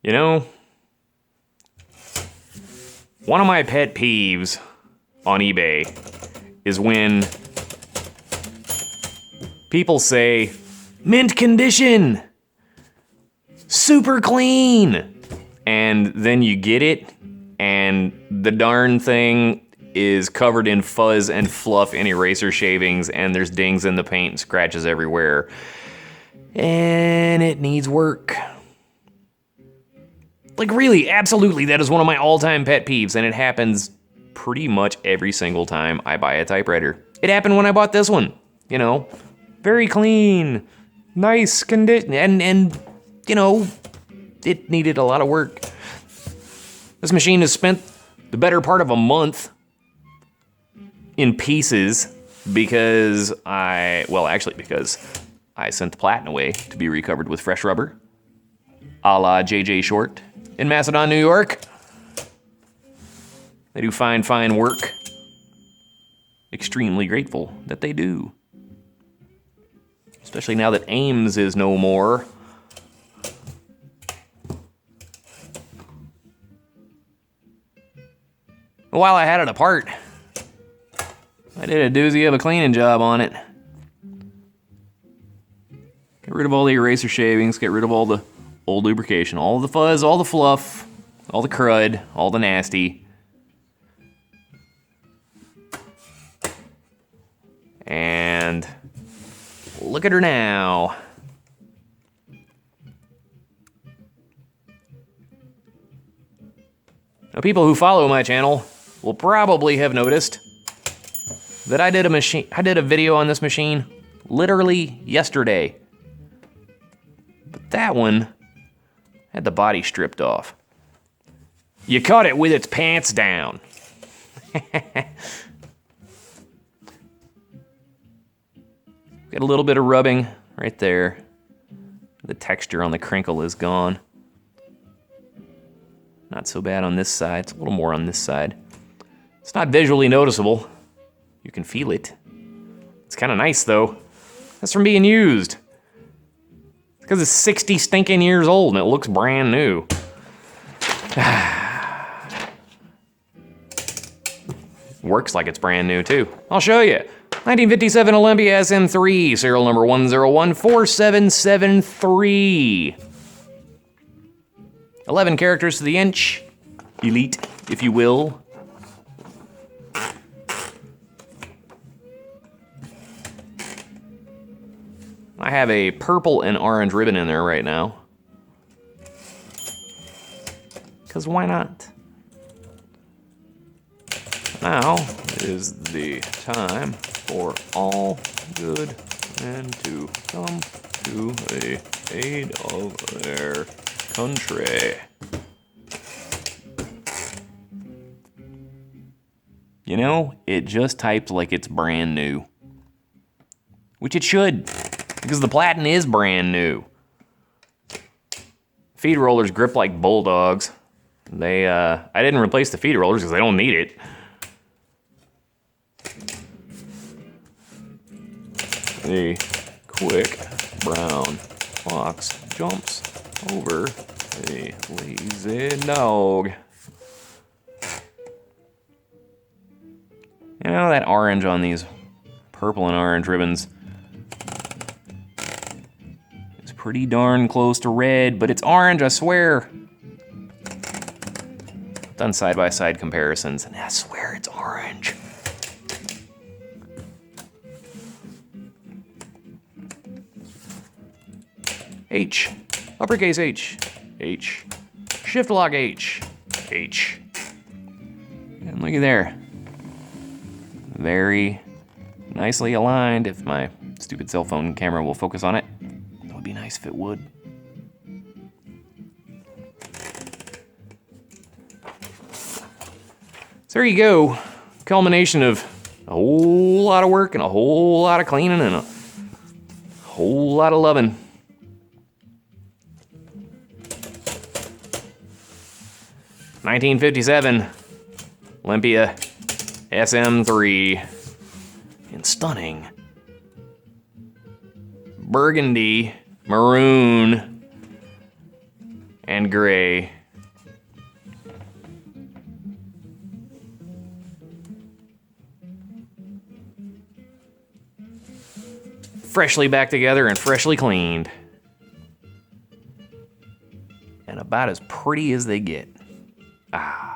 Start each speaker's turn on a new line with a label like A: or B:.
A: You know, one of my pet peeves on eBay is when people say, mint condition, super clean, and then you get it, and the darn thing is covered in fuzz and fluff and eraser shavings, and there's dings in the paint and scratches everywhere, and it needs work. Like really, absolutely, that is one of my all-time pet peeves, and it happens pretty much every single time I buy a typewriter. It happened when I bought this one, you know, very clean, nice condition, and you know, it needed a lot of work. This machine has spent the better part of a month in pieces because because I sent the platen away to be recovered with fresh rubber, a la JJ Short in Macedon, New York. They do fine, fine work. Extremely grateful that they do. Especially now that Ames is no more. While I had it apart, I did a doozy of a cleaning job on it. Get rid of all the eraser shavings, get rid of all the old lubrication, all the fuzz, all the fluff, all the crud, all the nasty. And look at her now. Now, people who follow my channel will probably have noticed that I did a video on this machine literally yesterday. But that one had the body stripped off. You caught it with its pants down. Got a little bit of rubbing right there. The texture on the crinkle is gone. Not so bad on this side, it's a little more on this side. It's not visually noticeable. You can feel it. It's kind of nice though. That's from being used. It's because it's 60 stinking years old and it looks brand new. Works like it's brand new too. I'll show you. 1957 Olympia SM3, serial number 1014773. 11 characters to the inch. Elite, if you will. I have a purple and orange ribbon in there right now. Because why not? Now is the time for all good men to come to the aid of their country. You know, it just types like it's brand new. Which it should, because the platen is brand new. Feed rollers grip like bulldogs. I didn't replace the feed rollers because they don't need it. The quick brown fox jumps over a lazy dog. You know, that orange on these purple and orange ribbons is pretty darn close to red, but it's orange, I swear. Done side-by-side comparisons, and I swear it's orange. H, uppercase H, H, shift lock H, H. And looky there. Very nicely aligned. If my stupid cell phone camera will focus on it, that would be nice if it would. So there you go. Culmination of a whole lot of work and a whole lot of cleaning and a whole lot of loving. '57 Olympia SM3 in stunning burgundy, maroon, and gray. Freshly back together and freshly cleaned. And about as pretty as they get. Ah.